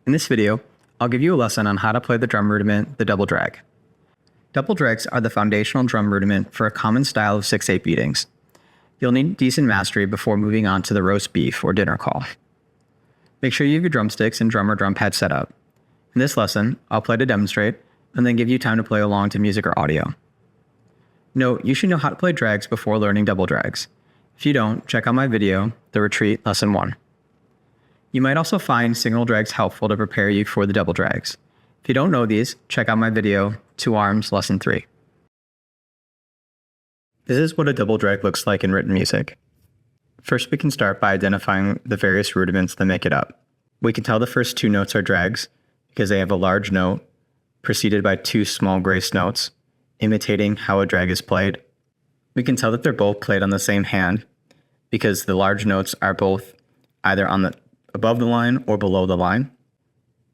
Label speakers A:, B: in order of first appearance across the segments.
A: In this video, I'll give you a lesson on how to play the drum rudiment, the double drag. Double drags are the foundational drum rudiment for a common style of 6/8 beatings. You'll need decent mastery before moving on to the roast beef or dinner call. Make sure you have your drumsticks and drum or drum pad set up. In this lesson, I'll play to demonstrate and then give you time to play along to music or audio. Note, you should know how to play drags before learning double drags. If you don't, check out my video, The Retreat Lesson 1. You might also find single drags helpful to prepare you for the double drags. If you don't know these, check out my video, 2 Arms Lesson 3. This is what a double drag looks like in written music. First, we can start by identifying the various rudiments that make it up. We can tell the first 2 notes are drags because they have a large note preceded by 2 small grace notes, imitating how a drag is played. We can tell that they're both played on the same hand because the large notes are both either above the line or below the line.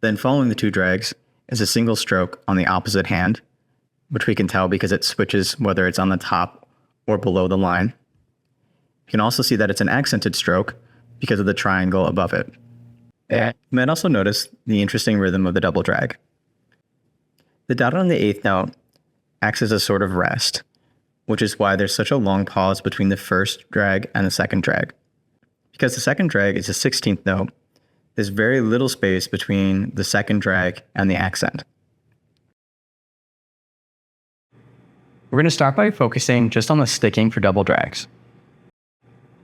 A: Then following the 2 drags is a single stroke on the opposite hand, which we can tell because it switches whether it's on the top or below the line. You can also see that it's an accented stroke because of the triangle above it. You might also notice the interesting rhythm of the double drag. The dot on the 8th note acts as a sort of rest, which is why there's such a long pause between the first drag and the second drag. Because the second drag is a 16th note, there's very little space between the second drag and the accent. We're going to start by focusing just on the sticking for double drags.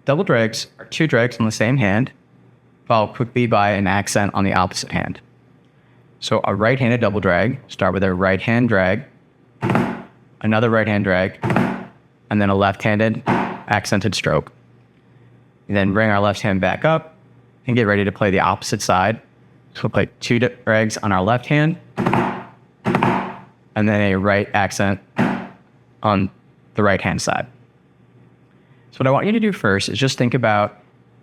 A: Double drags are 2 drags on the same hand, followed quickly by an accent on the opposite hand. So a right-handed double drag, start with a right hand drag, another right hand drag, and then a left-handed accented stroke. We then bring our left hand back up and get ready to play the opposite side. So we'll play 2 drags on our left hand, and then a right accent on the right hand side. So what I want you to do first is just think about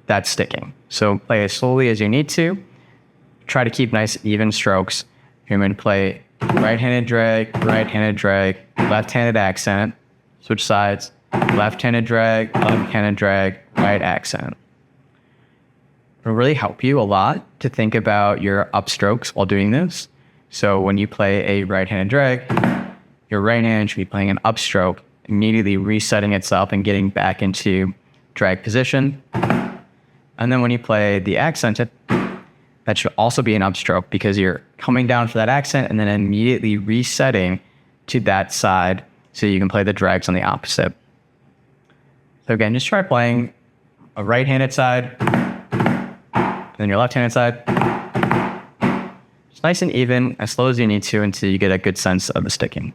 A: that sticking. So play as slowly as you need to. Try to keep nice even strokes. You're going to play right-handed drag, left-handed accent, switch sides, left-handed drag, right accent. It'll really help you a lot to think about your upstrokes while doing this. So when you play a right-handed drag, your right hand should be playing an upstroke, immediately resetting itself and getting back into drag position. And then when you play the accented, that should also be an upstroke because you're coming down for that accent and then immediately resetting to that side so you can play the drags on the opposite. So again, just try playing a right-handed side, then your left-handed side. It's nice and even, as slow as you need to until you get a good sense of the sticking.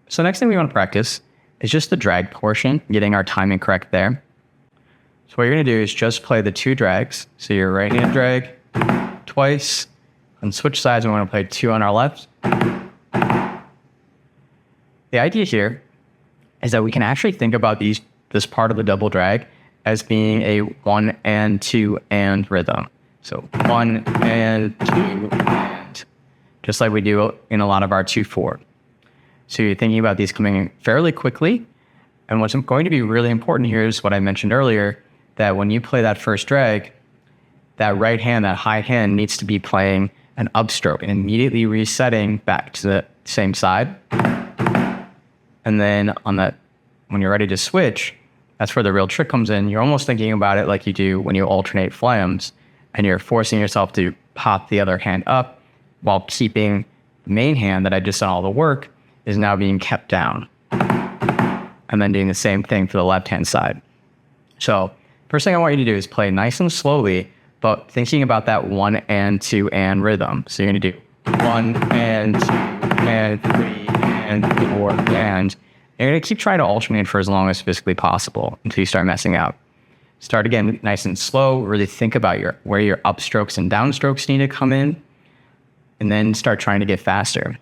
A: So next thing we want to practice is just the drag portion, getting our timing correct there. So what you're going to do is just play the 2 drags. So your right hand drag twice, and switch sides, we want to play 2 on our left. The idea here is that we can actually think about this part of the double drag as being a 1 and 2 and rhythm. So 1 and 2 and, just like we do in a lot of our 2/4. So you're thinking about these coming fairly quickly. And what's going to be really important here is what I mentioned earlier, that when you play that first drag, that right hand, that high hand needs to be playing an upstroke and immediately resetting back to the same side. And then when you're ready to switch, that's where the real trick comes in. You're almost thinking about it like you do when you alternate phlegms. and you're forcing yourself to pop the other hand up while keeping the main hand that I just done all the work is now being kept down. And then doing the same thing for the left-hand side. So first thing I want you to do is play nice and slowly, but thinking about that 1 and 2 and rhythm. So you're going to do 1 and 2 and 3 and 4 and you're going to keep trying to alternate for as long as physically possible until you start messing out. Start again nice and slow. Really think about where your upstrokes and downstrokes need to come in, and then start trying to get faster.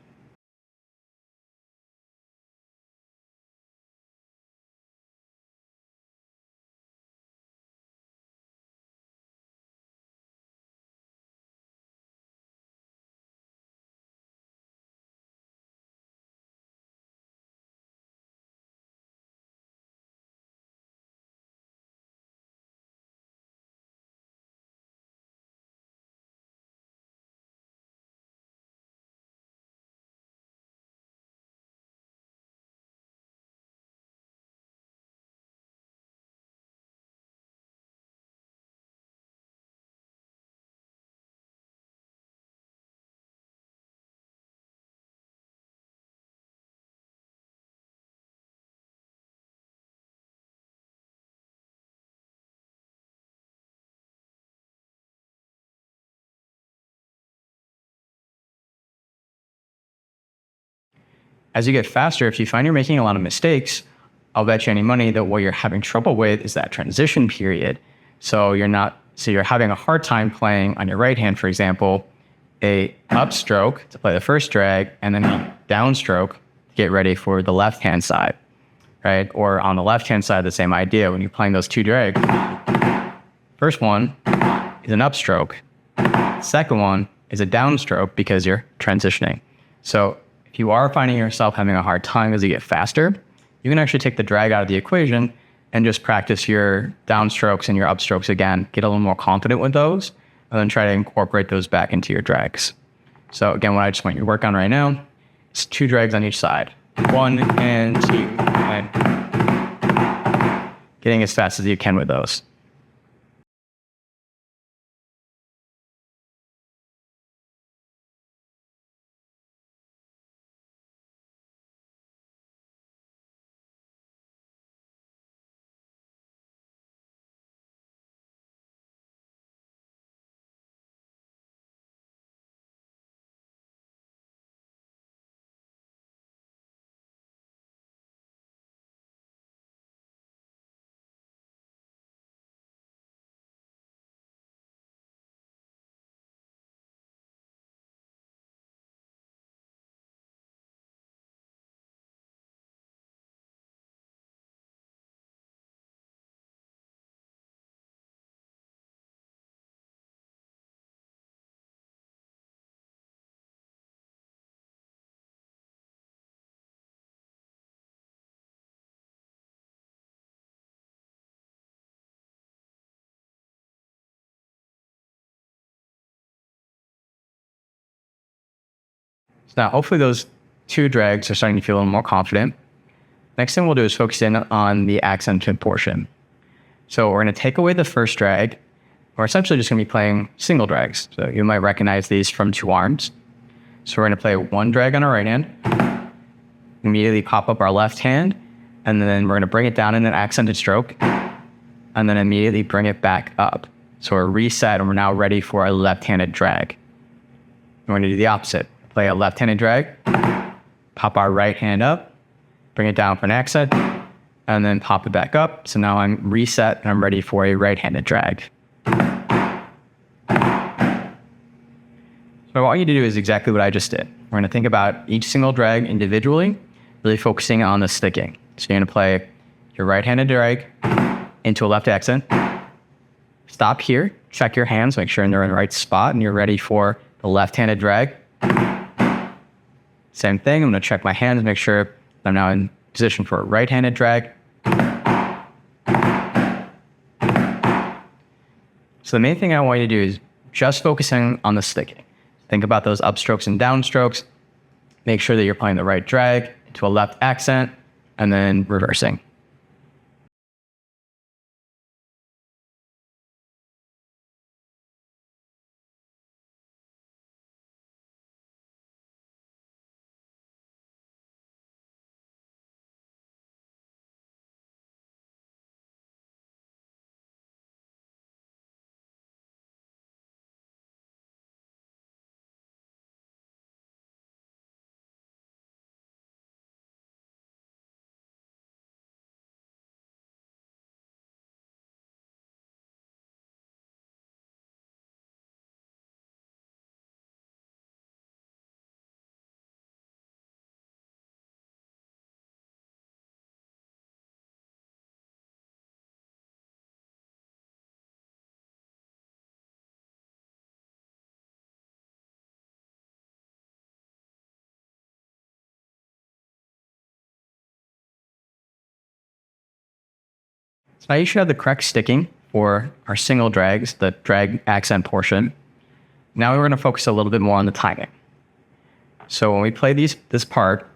A: As you get faster, if you find you're making a lot of mistakes, I'll bet you any money that what you're having trouble with is that transition period. So you're having a hard time playing on your right hand, for example, a upstroke to play the first drag, and then a downstroke to get ready for the left-hand side, right? Or on the left-hand side, the same idea. When you're playing those two drags, first one is an upstroke. Second one is a downstroke because you're transitioning. So if you are finding yourself having a hard time as you get faster, you can actually take the drag out of the equation and just practice your downstrokes and your upstrokes again. Get a little more confident with those, and then try to incorporate those back into your drags. So again, what I just want you to work on right now is 2 drags on each side. 1 and 2 and getting as fast as you can with those. So now hopefully those 2 drags are starting to feel a little more confident. Next thing we'll do is focus in on the accented portion. So we're going to take away the first drag. We're essentially just going to be playing single drags. So you might recognize these from 2 arms. So we're going to play 1 drag on our right hand, immediately pop up our left hand, and then we're going to bring it down in an accented stroke, and then immediately bring it back up. So we're reset, and we're now ready for a left-handed drag. We're going to do the opposite. Play a left-handed drag, pop our right hand up, bring it down for an accent, and then pop it back up. So now I'm reset and I'm ready for a right-handed drag. So what I want you to do is exactly what I just did. We're going to think about each single drag individually, really focusing on the sticking. So you're going to play your right-handed drag into a left accent. Stop here, check your hands, make sure they're in the right spot, and you're ready for the left-handed drag. Same thing, I'm going to check my hands, make sure I'm now in position for a right-handed drag. So the main thing I want you to do is just focusing on the sticking. Think about those upstrokes and downstrokes. Make sure that you're playing the right drag into a left accent, and then reversing. So now you should have the correct sticking for our single drags, the drag accent portion. Now we're going to focus a little bit more on the timing. So when we play this part,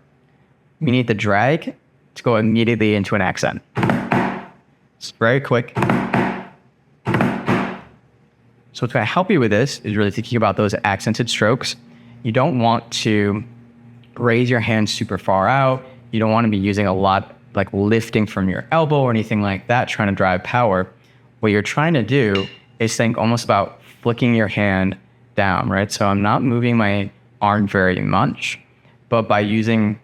A: we need the drag to go immediately into an accent. It's very quick. So what's going to help you with this is really thinking about those accented strokes. You don't want to raise your hand super far out. You don't want to be using a lot, like lifting from your elbow or anything like that, trying to drive power. What you're trying to do is think almost about flicking your hand down, right? So I'm not moving my arm very much, but by using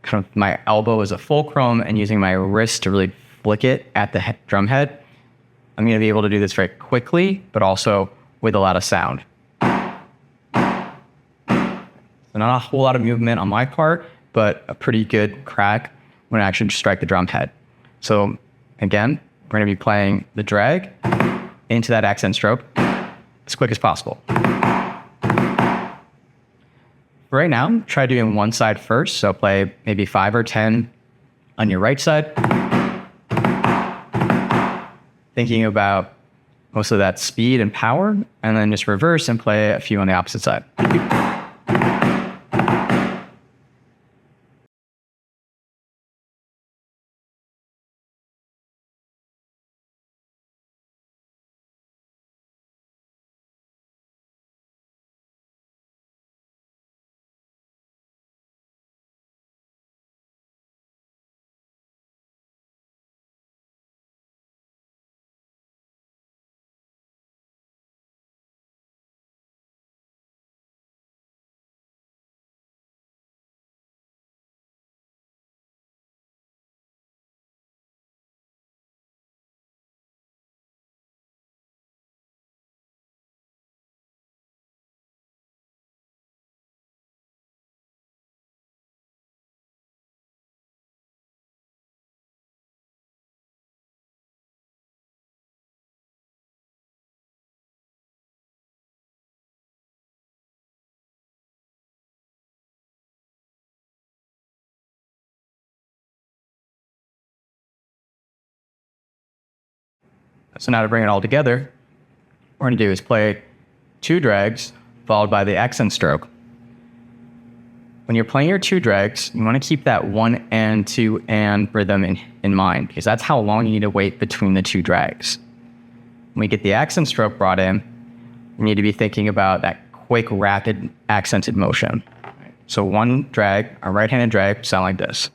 A: kind of my elbow as a fulcrum and using my wrist to really flick it at the drum head, I'm going to be able to do this very quickly, but also with a lot of sound. So not a whole lot of movement on my part, but a pretty good crack when I actually strike the drum head. So again, we're going to be playing the drag into that accent stroke as quick as possible. Right now, try doing one side first. So play maybe 5 or 10 on your right side. Thinking about most of that speed and power, and then just reverse and play a few on the opposite side. So now to bring it all together, what we're going to do is play 2 drags followed by the accent stroke. When you're playing your 2 drags, you want to keep that 1 and 2 and rhythm in mind, because that's how long you need to wait between the 2 drags. When we get the accent stroke brought in, we need to be thinking about that quick, rapid, accented motion. So one drag, a right-handed drag, sound like this.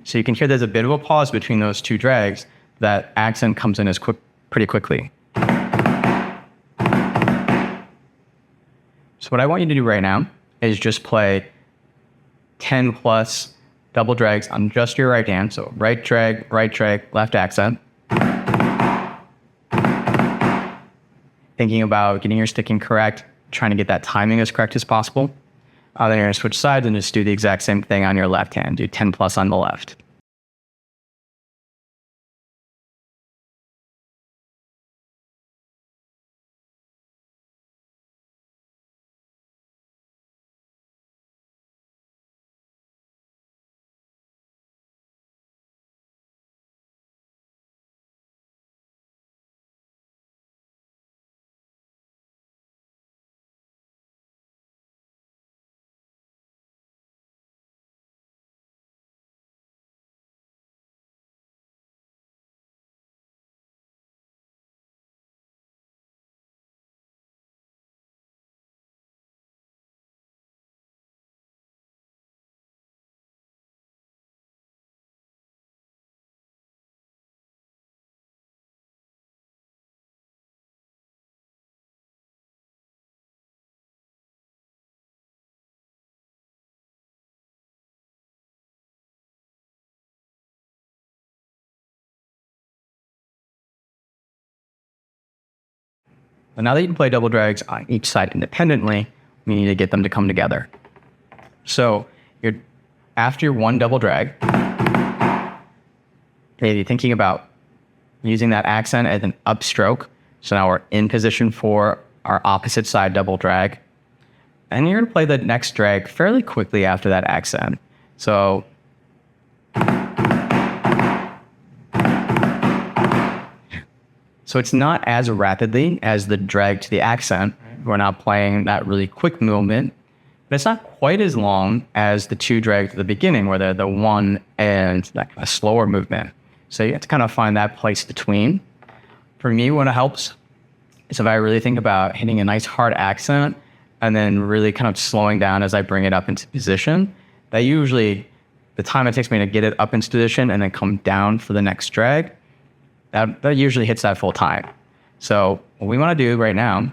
A: So you can hear there's a bit of a pause between those 2 drags. That accent comes in pretty quickly. So what I want you to do right now is just play 10 plus double drags on just your right hand. So right drag, left accent. Thinking about getting your sticking correct, trying to get that timing as correct as possible. Then you're going to switch sides and just do the exact same thing on your left hand. Do 10 plus on the left. But now that you can play double drags on each side independently, we need to get them to come together. So after your one double drag, maybe thinking about using that accent as an upstroke. So now we're in position for our opposite side double drag. And you're going to play the next drag fairly quickly after that accent. So So it's not as rapidly as the drag to the accent. We're not playing that really quick movement, but it's not quite as long as the two drags at the beginning where they're the one and that kind of slower movement. So you have to kind of find that place between. For me, what helps is if I really think about hitting a nice hard accent and then really kind of slowing down as I bring it up into position, that usually the time it takes me to get it up into position and then come down for the next drag, that usually hits that full time. So what we want to do right now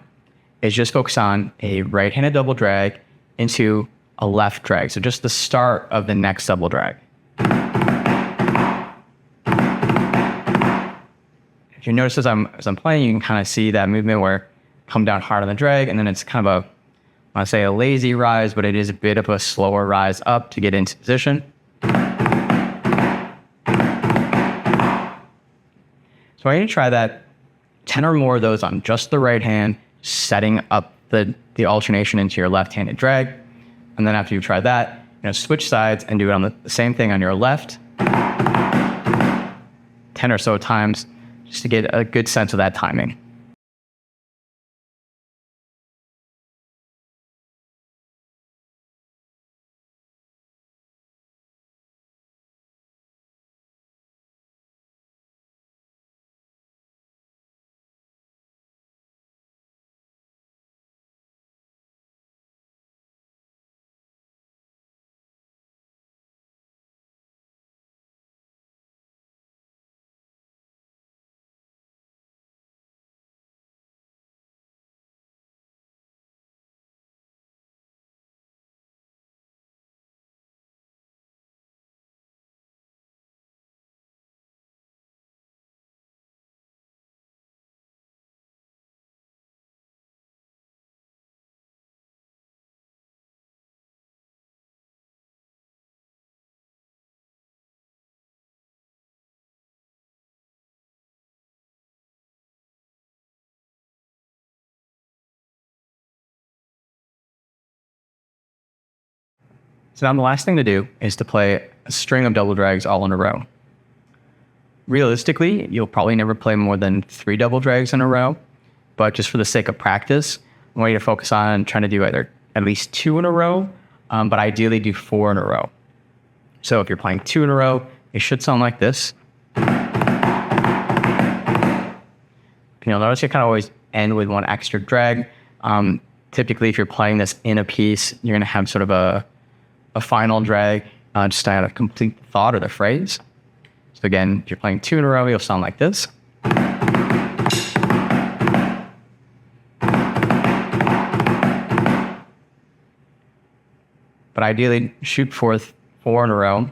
A: is just focus on a right-handed double drag into a left drag. So just the start of the next double drag. If you notice as I'm playing, you can kind of see that movement where come down hard on the drag, and then it's kind of I want to say a lazy rise, but it is a bit of a slower rise up to get into position. So I need to try that 10 or more of those on just the right hand, setting up the alternation into your left-handed drag. And then after you try that, switch sides and do it on the same thing on your left. 10 or so times just to get a good sense of that timing. So now the last thing to do is to play a string of double drags all in a row. Realistically, you'll probably never play more than 3 double drags in a row, but just for the sake of practice, I want you to focus on trying to do either at least 2 in a row, but ideally do 4 in a row. So if you're playing 2 in a row, it should sound like this. You'll notice you kind of always end with one extra drag. Typically, if you're playing this in a piece, you're going to have sort of a final drag just to complete the thought or the phrase. So again, if you're playing 2 in a row, you'll sound like this. But ideally, shoot forth 4 in a row.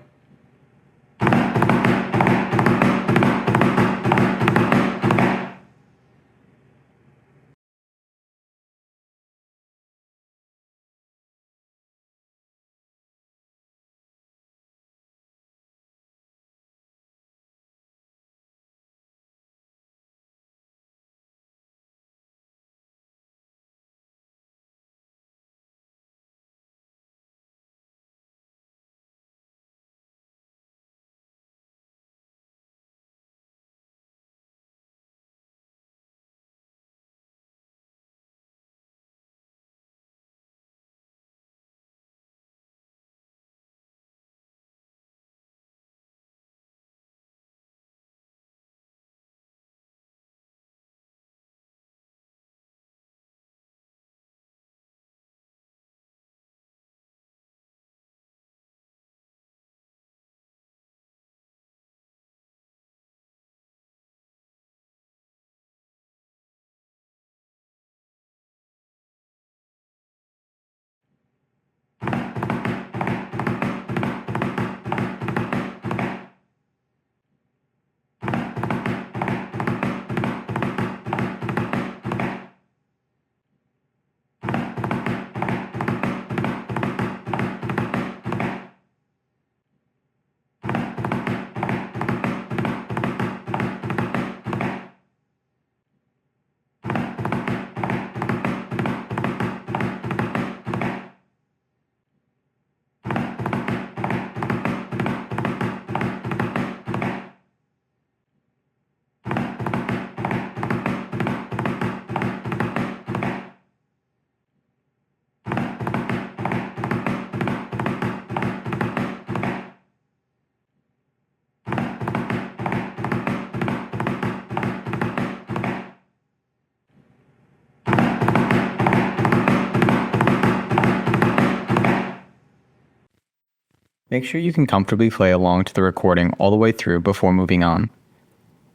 A: Make sure you can comfortably play along to the recording all the way through before moving on.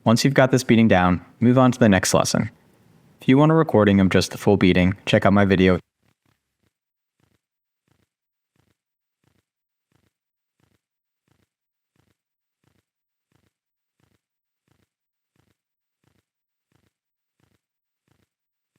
A: Once you've got this beating down, move on to the next lesson. If you want a recording of just the full beating, check out my video.